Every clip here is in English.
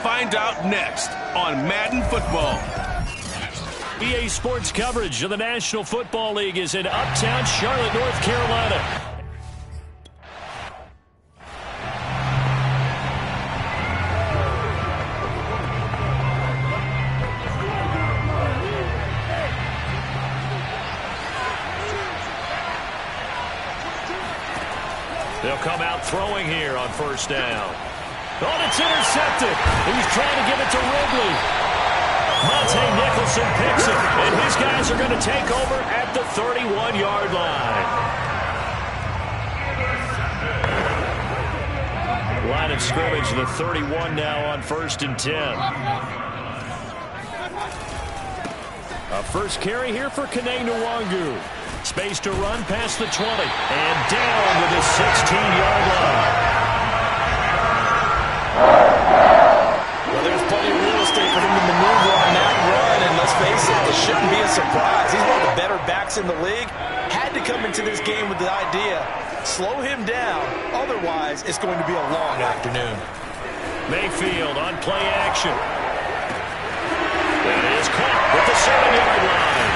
Find out next on Madden Football. EA Sports coverage of the National Football League is in uptown Charlotte, North Carolina. They'll come out throwing here on first down. Oh, it's intercepted. He's trying to give it to Ridley. Monte Nicholson picks it, and his guys are going to take over at the 31-yard line. Line of scrimmage, the 31 now on 1st and 10. A first carry here for Kene Nwangu. Space to run past the 20, and down to the 16-yard line. Well, there's plenty of real estate for him to maneuver on that run, and let's face it, this shouldn't be a surprise. He's one of the better backs in the league. Had to come into this game with the idea, slow him down, otherwise it's going to be a long afternoon. Mayfield on play action. That is caught with the 7-yard line.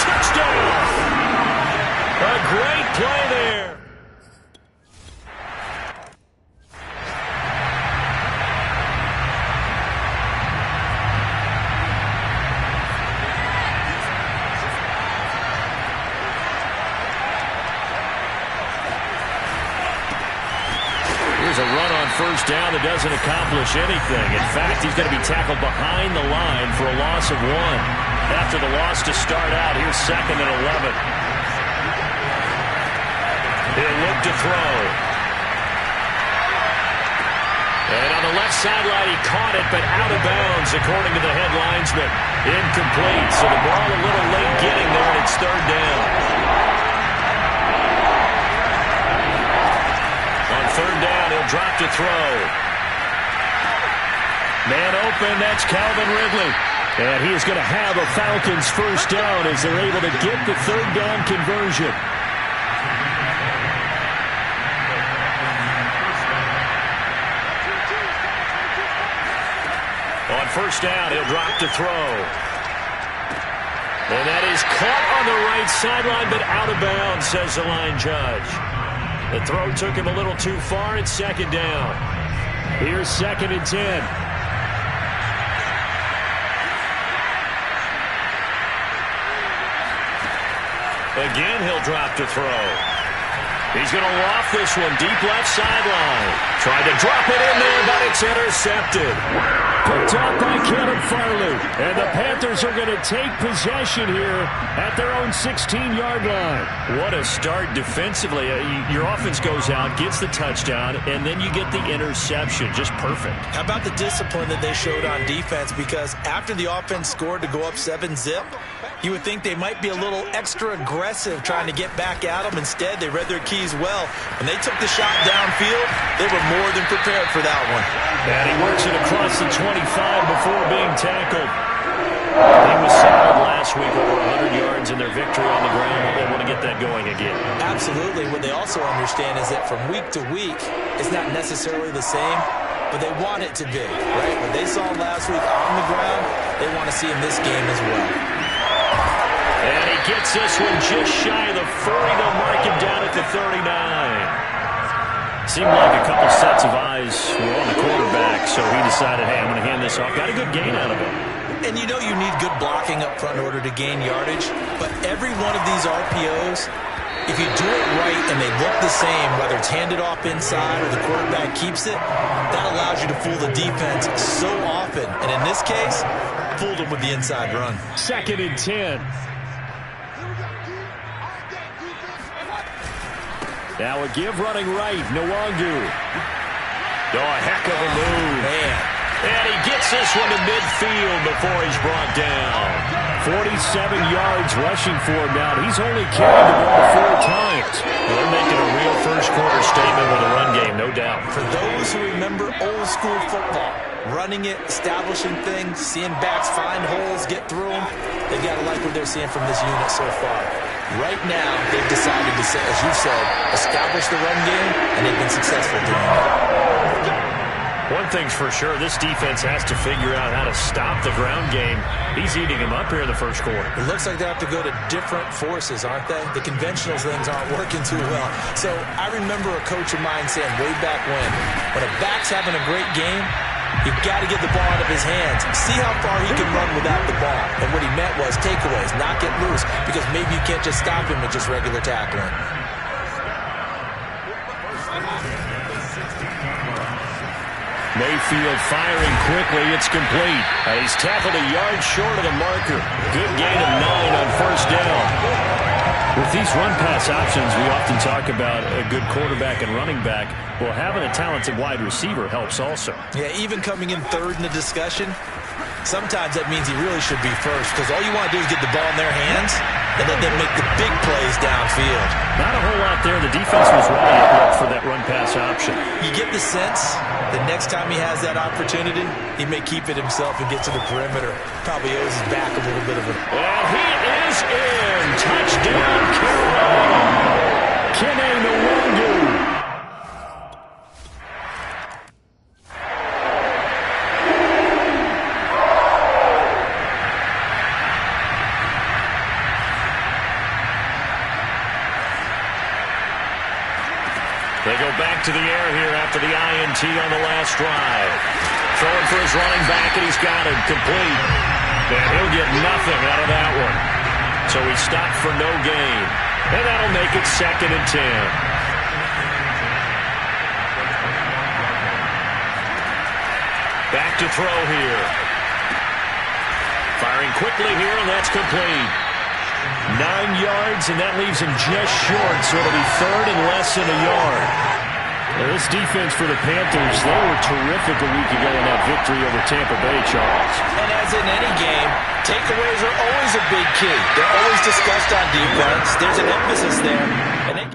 Touchdown! A great play there. Here's a run on first down that doesn't accomplish anything. In fact, he's going to be tackled behind the line for a loss of 1. After the loss to start out, here's 2nd and 11. He'll look to throw. And on the left sideline, he caught it, but out of bounds, according to the head linesman. Incomplete, so the ball a little late getting there, and it's 3rd down. On 3rd down, he'll drop to throw. Man open, that's Calvin Ridley. And he is going to have a Falcons first down as they're able to get the 3rd down conversion. On first down, he'll drop to throw. And that is caught on the right sideline, but out of bounds, says the line judge. The throw took him a little too far. It's 2nd down. Here's 2nd and 10. Again, he'll drop to throw. He's going to loft this one deep left sideline. Tried to drop it in there, but it's intercepted. Picked up by Caleb Farley. And the Panthers are going to take possession here at their own 16-yard line. What a start defensively. Your offense goes out, gets the touchdown, and then you get the interception. Just perfect. How about the discipline that they showed on defense? Because after the offense scored to go up 7-zip, you would think they might be a little extra aggressive trying to get back at them. Instead, they read their keys well. When they took the shot downfield, they were more than prepared for that one. And he works it across the 25 before being tackled. He was solid last week, over 100 yards in their victory on the ground. They want to get that going again. Absolutely. What they also understand is that from week to week, it's not necessarily the same, but they want it to be, right? What they saw last week on the ground, they want to see in this game as well. And he gets this one just shy of the 40. They'll mark him down at the 39. Seemed like a couple sets of eyes were on the quarterback, so he decided, hey, I'm going to hand this off. Got a good gain out of it. And you know you need good blocking up front in order to gain yardage, but every one of these RPOs, if you do it right and they look the same, whether it's handed off inside or the quarterback keeps it, that allows you to fool the defense so often. And in this case, fooled them with the inside run. 2nd and 10. Now a give running right, Nwangu. Oh, a heck of a move. Man. And he gets this one to midfield before he's brought down. 47 yards rushing for him now. He's only carried the ball 4 times. They're making a real first-quarter statement with a run game, no doubt. For those who remember old-school football, running it, establishing things, seeing backs find holes, get through them, they've got to like what they're seeing from this unit so far. Right now, they've decided to, as you said, establish the run game, and they've been successful doing it. One thing's for sure, this defense has to figure out how to stop the ground game. He's eating him up here in the first quarter. It looks like they have to go to different forces, aren't they? The conventional things aren't working too well. So I remember a coach of mine saying way back when a back's having a great game, you've got to get the ball out of his hands. See how far he can run without the ball. And what he meant was takeaways, not get loose, because maybe you can't just stop him with just regular tackling. Mayfield firing quickly. It's complete. He's tackled a yard short of the marker. Good gain of 9 on first down. With these run-pass options, we often talk about a good quarterback and running back. Well, having a talented wide receiver helps also. Yeah, even coming in third in the discussion, sometimes that means he really should be first, because all you want to do is get the ball in their hands and let them make the big plays downfield. Not a whole lot there. The defense was ready to look for that run-pass option. You get the sense the next time he has that opportunity, he may keep it himself and get to the perimeter. Probably owes his back a little bit of it. And he is in. Touchdown, Carolina. Kene Nwangu. They go back to the air here after the INT on the last drive. Throwing for his running back, and he's got it complete. And he'll get nothing out of that one. So he stopped for no gain. And that'll make it 2nd and 10. Back to throw here. Firing quickly here, and that's complete. 9 yards, and that leaves him just short, so it'll be 3rd and less than a yard. Now, this defense for the Panthers, they were terrific a week ago in that victory over Tampa Bay, Charles. And as in any game, takeaways are always a big key. They're always discussed on defense. There's an emphasis there. And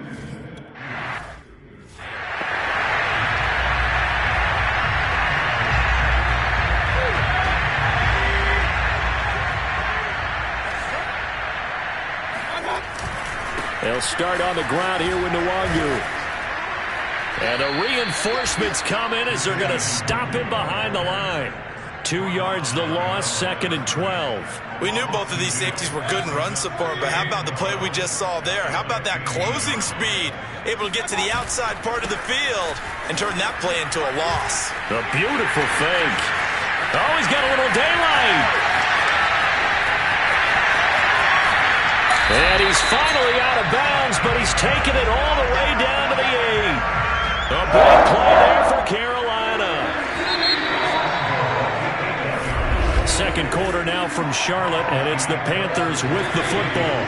they'll start on the ground here with Nwangu. And the reinforcements come in as they're going to stop him behind the line. 2 yards the loss, 2nd and 12. we knew both of these safeties were good in run support, but how about the play we just saw there? How about that closing speed? Able to get to the outside part of the field and turn that play into a loss. A beautiful fake. Oh, he's got a little daylight. And he's finally out of bounds, but he's taken it all the way down to the 8. A big play there for Carolina. Second quarter now from Charlotte, and it's the Panthers with the football.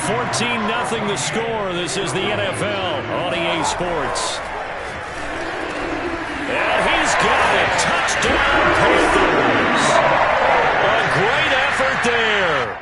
14-0 the score. This is the NFL on EA Sports. And he's got it. Touchdown, Panthers. A great effort there.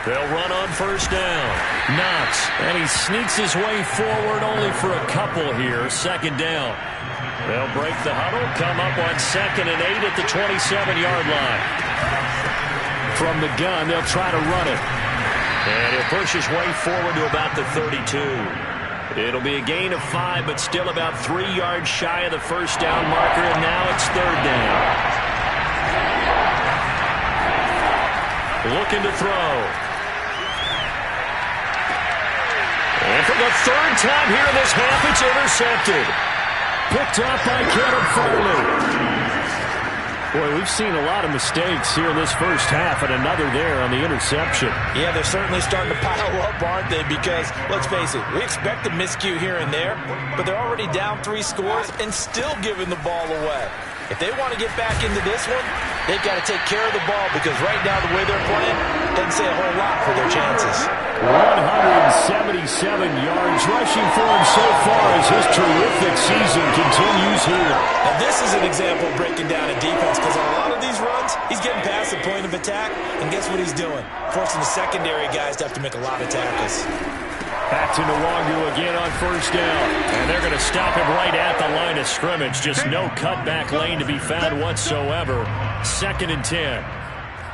They'll run on first down. Knox, and he sneaks his way forward only for a couple here. 2nd down. They'll break the huddle, come up on 2nd and 8 at the 27-yard line. From the gun, they'll try to run it. And he'll push his way forward to about the 32. It'll be a gain of 5, but still about 3 yards shy of the first down marker, and now it's 3rd down. Looking to throw. And for the 3rd time here in this half, it's intercepted. Picked off by Caleb Farley. Boy, we've seen a lot of mistakes here in this first half, and another there on the interception. Yeah, they're certainly starting to pile up, aren't they? Because, let's face it, we expect a miscue here and there, but they're already down 3 scores and still giving the ball away. If they want to get back into this one, they've got to take care of the ball, because right now the way they're playing doesn't say a whole lot for their chances. 177 yards rushing for him so far as his terrific season continues here. Now this is an example of breaking down a defense, because on a lot of these runs, he's getting past the point of attack, and guess what he's doing? Forcing the secondary guys to have to make a lot of tackles. Back to Nwangu again on first down. And they're going to stop him right at the line of scrimmage. Just no cutback lane to be found whatsoever. 2nd and 10.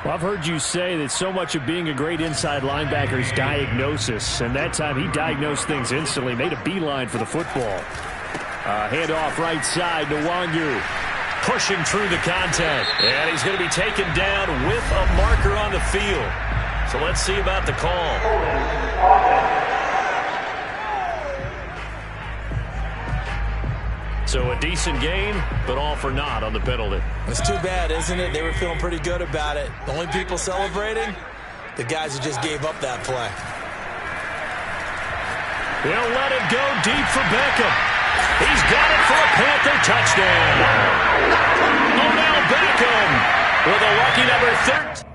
Well, I've heard you say that so much of being a great inside linebacker is diagnosis. And that time he diagnosed things instantly, made a beeline for the football. Handoff right side, Nwangu. Pushing through the contact. And he's going to be taken down with a marker on the field. So let's see about the call. So a decent gain, but all for naught on the penalty. It's too bad, isn't it? They were feeling pretty good about it. The only people celebrating, the guys who just gave up that play. He'll let it go deep for Beckham. He's got it for a Panther touchdown. Odell Beckham with a lucky number 13.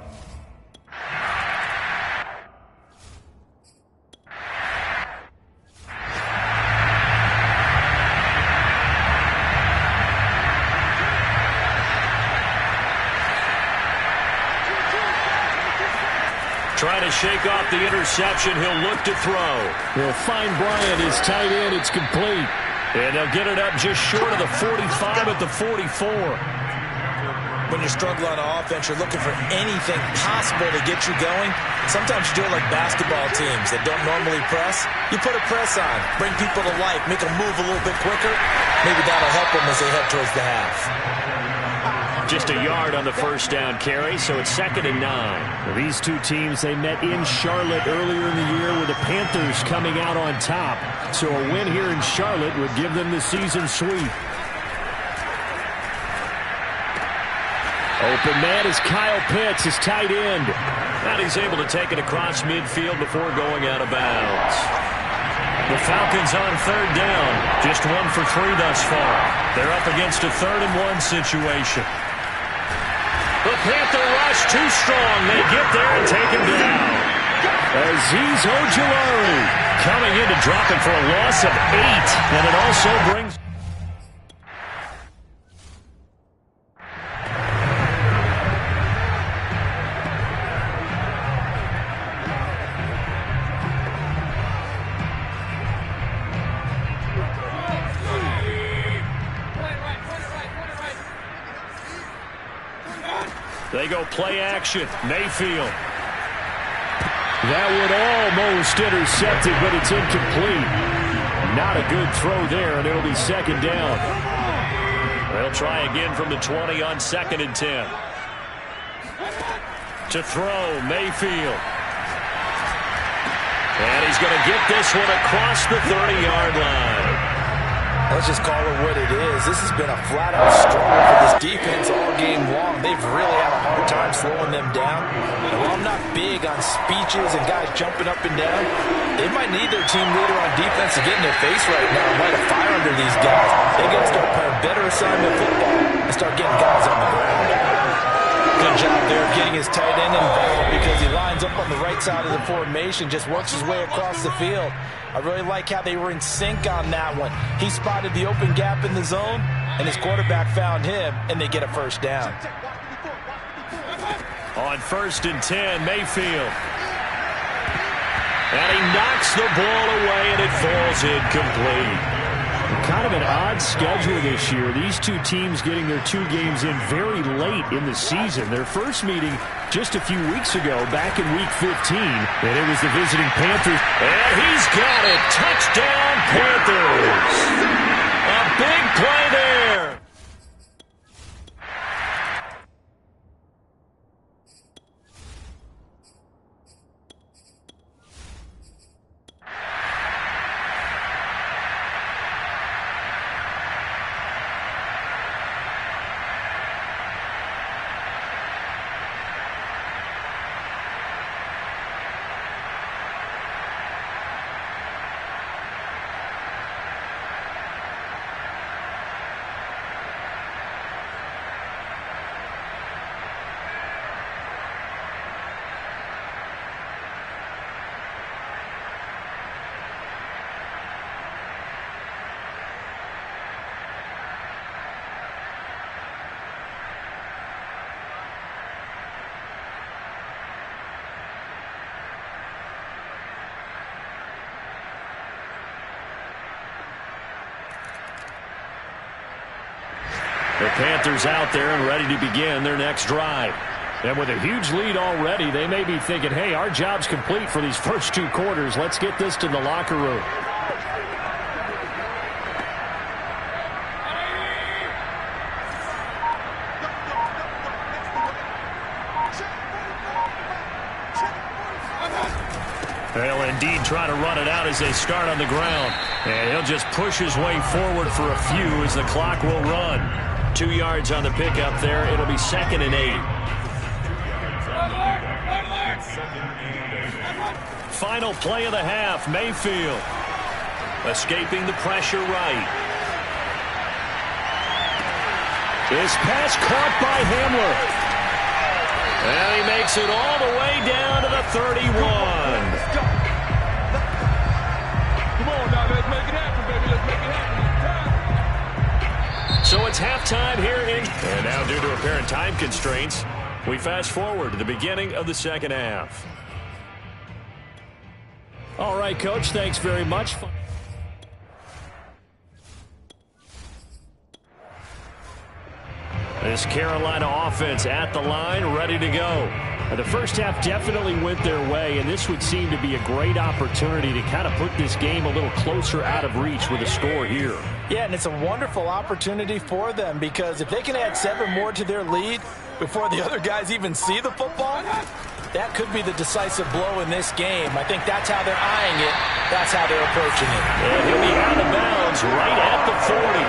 Trying to shake off the interception. He'll look to throw. They'll find Bryant, his tight end. It's complete. And they'll get it up just short of the 45 at the 44. When you're struggling on offense, you're looking for anything possible to get you going. Sometimes you do it like basketball teams that don't normally press. You put a press on, bring people to life, make them move a little bit quicker. Maybe that'll help them as they head towards the half. Just a yard on the first down carry, so it's 2nd and 9. Well, these two teams, they met in Charlotte earlier in the year with the Panthers coming out on top. So a win here in Charlotte would give them the season sweep. Open man is Kyle Pitts, his tight end. And he's able to take it across midfield before going out of bounds. The Falcons on 3rd down. Just 1 for 3 thus far. They're up against a 3rd and 1 situation. The Panther rush too strong. They get there and take him down. Azeez Ojulari coming in to drop it for a loss of 8. And it also brings... They go play action. Mayfield. That would almost intercept it, but it's incomplete. Not a good throw there, and it'll be 2nd down. They'll try again from the 20 on 2nd and 10. To throw, Mayfield. And he's going to get this one across the 30-yard line. Let's just call it what it is. This has been a flat-out struggle for this defense all game long. They've really had a hard time slowing them down. And while I'm not big on speeches and guys jumping up and down, they might need their team leader on defense to get in their face right now and light a fire under these guys. They got to start playing better assignment football and start getting guys on the ground. Good job there getting his tight end involved because he lines up on the right side of the formation, just works his way across the field. I really like how they were in sync on that one. He spotted the open gap in the zone, and his quarterback found him, and they get a first down. On 1st and 10, Mayfield. And he knocks the ball away, and it falls incomplete. Kind of an odd schedule this year. These two teams getting their 2 games in very late in the season. Their first meeting just a few weeks ago, back in Week 15, and it was the visiting Panthers. And he's got it. Touchdown, Panthers. A big play there. The Panthers out there and ready to begin their next drive. And with a huge lead already, they may be thinking, hey, our job's complete for these first 2 quarters. Let's get this to the locker room. They'll indeed try to run it out as they start on the ground. And he'll just push his way forward for a few as the clock will run. 2 yards on the pickup there. It'll be 2nd and 8. Final play of the half, Mayfield. Escaping the pressure right. This pass caught by Hamler. And he makes it all the way down to the 31. Come on now, let's make it happen, baby. Let's make it happen. So it's halftime here and now due to apparent time constraints, we fast forward to the beginning of the second half. All right, Coach, thanks very much. This Carolina offense at the line, ready to go. The first half definitely went their way, and this would seem to be a great opportunity to kind of put this game a little closer out of reach with a score here. Yeah, and it's a wonderful opportunity for them because if they can add 7 more to their lead before the other guys even see the football, that could be the decisive blow in this game. I think that's how they're eyeing it. That's how they're approaching it. And he'll be out of bounds right at the 40.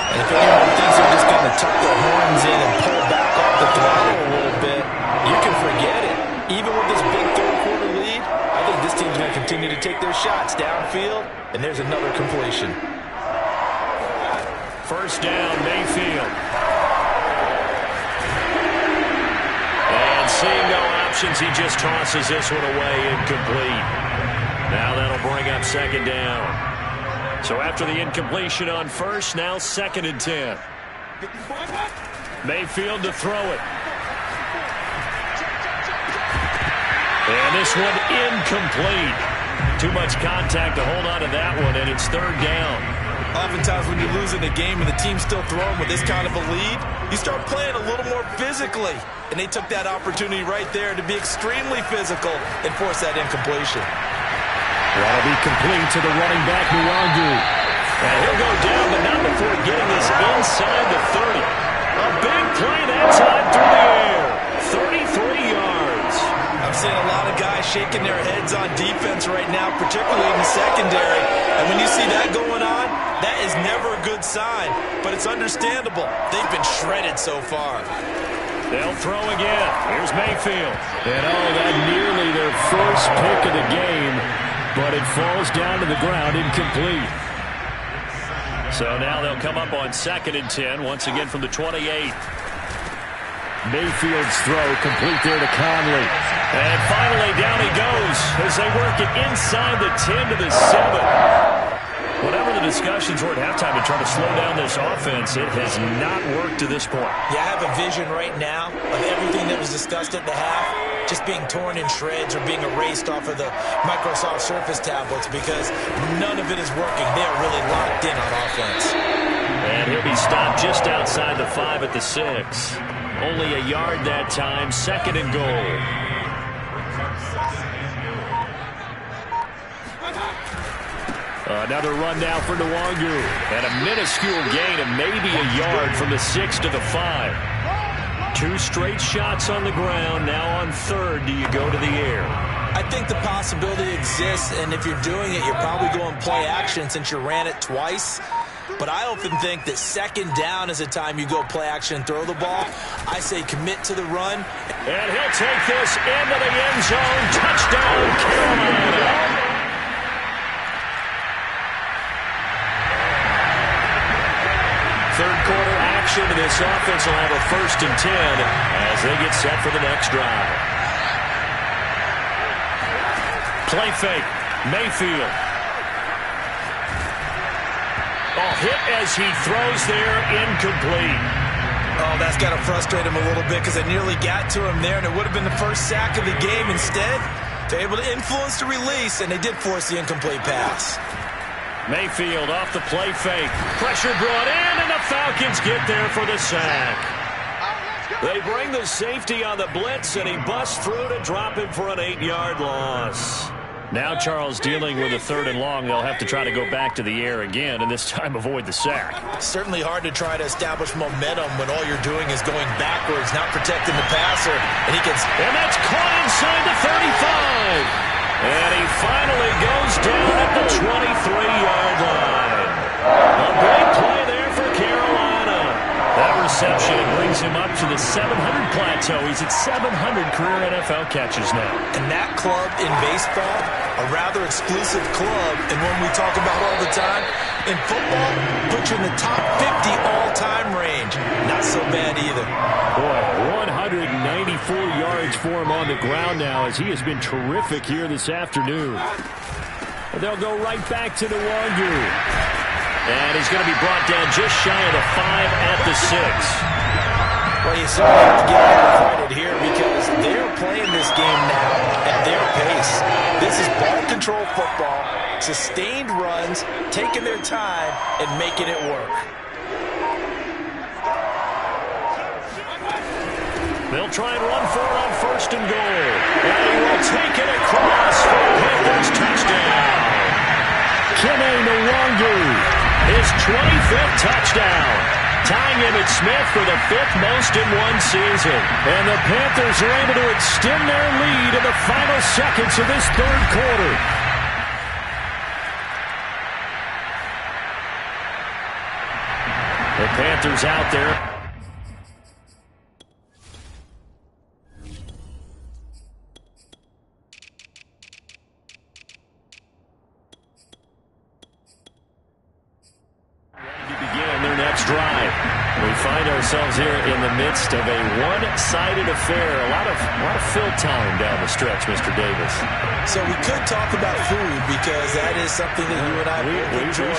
And if anyone thinks they're just going to tuck their horns in and pull back off the throttle a little bit, you can forget it. Even with this big third-quarter lead, I think this team's going to continue to take their shots downfield, and there's another completion. First down, Mayfield. And seeing no options, he just tosses this one away, incomplete. Now that'll bring up 2nd down. So after the incompletion on first, now 2nd and 10. Mayfield to throw it. And this one incomplete. Too much contact to hold on to that one, and it's 3rd down. Oftentimes when you're losing a game and the team's still throwing with this kind of a lead, you start playing a little more physically. And they took that opportunity right there to be extremely physical and force that incompletion. That'll be complete to the running back, Nwangu. And he'll go down, but not before getting this inside the 30. A big play that time through the air. 33 yards. I'm seeing a lot of guys shaking their heads on defense right now, particularly in the secondary. And when you see that going on, that is never a good sign. But it's understandable. They've been shredded so far. They'll throw again. Here's Mayfield. And that nearly their first pick of the game, but it falls down to the ground incomplete. So now they'll come up on 2nd and 10, once again from the 28. Mayfield's throw complete there to Conley. And finally down he goes as they work it inside the 10 to the 7. Whatever the discussions were at halftime to try to slow down this offense, it has not worked to this point. Yeah, I have a vision right now of everything that was discussed at the half just being torn in shreds or being erased off of the Microsoft Surface tablets because none of it is working. They are really locked in on offense. And he'll be stopped just outside the 5 at the 6. Only a yard that time, 2nd and goal. Another run now for Nwangu. And a minuscule gain of maybe a yard from the 6 to the 5. 2 straight shots on the ground. Now on 3rd, do you go to the air? I think the possibility exists, and if you're doing it, you're probably going play action since you ran it twice. But I often think that 2nd down is a time you go play action and throw the ball. I say commit to the run. And he'll take this into the end zone. Touchdown, Carolina. Third quarter action, and this offense will have a 1st and 10 as they get set for the next drive. Play fake, Mayfield. Hit as he throws there, incomplete. Oh, that's got to frustrate him a little bit because I nearly got to him there, and it would have been the first sack of the game. Instead, they're able to influence the release, and they did force the incomplete pass. Mayfield off the play fake. Pressure brought in, and the Falcons get there for the sack. They bring the safety on the blitz, and he busts through to drop him for an 8-yard loss. Now Charles dealing with a 3rd and long. They'll have to try to go back to the air again, and this time avoid the sack. Certainly hard to try to establish momentum when all you're doing is going backwards, not protecting the passer. And that's caught inside the 35. And he finally goes down at the 23-yard line. A big play there for Carolina. That reception brings him up to the 700 plateau. He's at 700 career NFL catches now. And that club in baseball, a rather exclusive club, and one we talk about all the time, in football, puts you in the top 50 all-time range. Not so bad either. Boy, 194 yards for him on the ground now as he has been terrific here this afternoon. They'll go right back to the Wangu. And he's going to be brought down just shy of the 5 at the 6. Well, you certainly have to give them credit here because they're playing this game now at their pace. This is ball control football, sustained runs, taking their time, and making it work. They'll try and run for it on 1st and goal. And he will take it across for a Panthers touchdown. Kene Nwangu. His 25th touchdown, tying Emmitt Smith for the 5th most in one season. And the Panthers are able to extend their lead in the final seconds of this 3rd quarter. The Panthers out there. Drive. We find ourselves here in the midst of a one-sided affair. A lot of fill time down the stretch, Mr. Davis. So we could talk about food because that is something that you and I enjoy.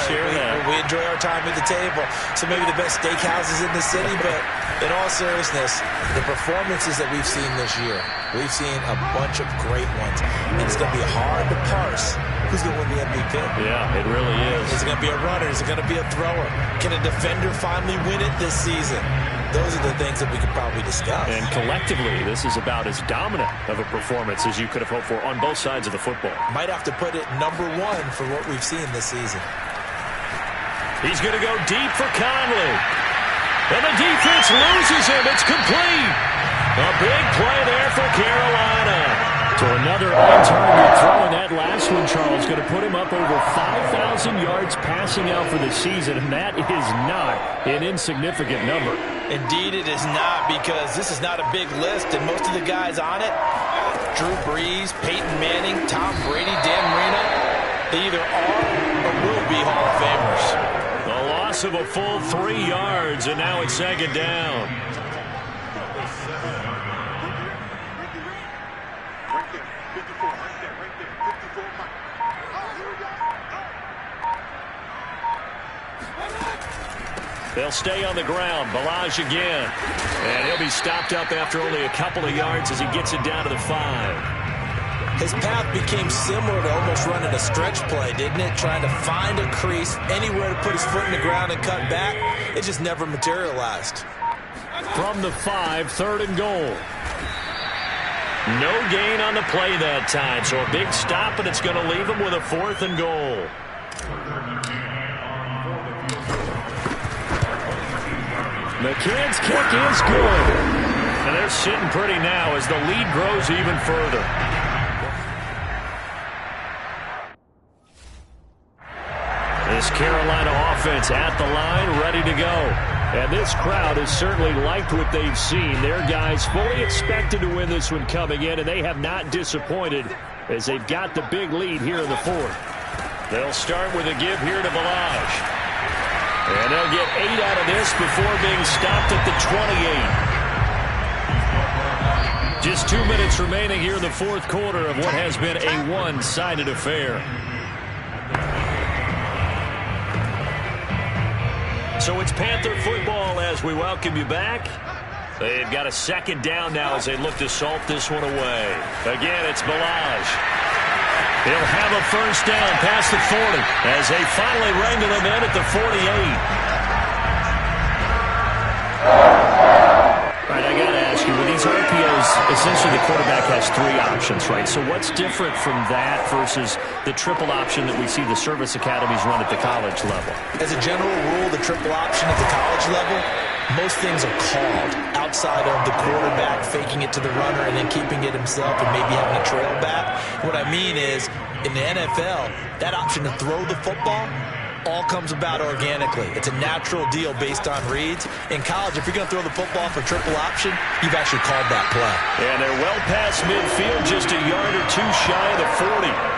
We enjoy our time at the table. So maybe the best steakhouses in the city, but in all seriousness, the performances that we've seen this year, we've seen a bunch of great ones. And it's going to be hard to parse who's going to win the MVP. Yeah, it really is. Is it going to be a runner? Is it going to be a thrower? Can a defender finally win it this season? Those are the things that we could probably discuss. And collectively, this is about as dominant of a performance as you could have hoped for on both sides of the football. Might have to put it number 1 for what we've seen this season. He's going to go deep for Conley. And the defense loses him. It's complete. A big play there for Carolina. So another on-target throw in that last one, Charles, going to put him up over 5,000 yards passing out for the season, and that is not an insignificant number. Indeed it is not, because this is not a big list, and most of the guys on it, Drew Brees, Peyton Manning, Tom Brady, Dan Marino, they either are or will be Hall of Famers. A loss of a full 3 yards, and now it's 2nd down. They'll stay on the ground. Balaj again. And he'll be stopped up after only a couple of yards as he gets it down to the 5. His path became similar to almost running a stretch play, didn't it? Trying to find a crease, anywhere to put his foot in the ground and cut back. It just never materialized. From the 5, 3rd and goal. No gain on the play that time, so a big stop, and it's going to leave him with a 4th and goal. McCann's kick is good. And they're sitting pretty now as the lead grows even further. This Carolina offense at the line, ready to go. And this crowd has certainly liked what they've seen. Their guys fully expected to win this one coming in, and they have not disappointed as they've got the big lead here in the 4th. They'll start with a give here to Balaj. And they'll get 8 out of this before being stopped at the 28. Just 2 minutes remaining here in the 4th quarter of what has been a one-sided affair. So it's Panther football as we welcome you back. They've got a 2nd down now as they look to salt this one away. Again, it's Balaj. He'll have a first down past the 40 as they finally wrangle him in at the 48. All right, I got to ask you, with these RPOs, essentially the quarterback has three options, right? So what's different from that versus the triple option that we see the service academies run at the college level? As a general rule, the triple option at the college level, most things are called outside of the quarterback faking it to the runner and then keeping it himself and maybe having a trail back. What I mean is, in the NFL, that option to throw the football all comes about organically. It's a natural deal based on reads. In college, if you're going to throw the football for triple option, you've actually called that play. And they're well past midfield, just a yard or two shy of the 40.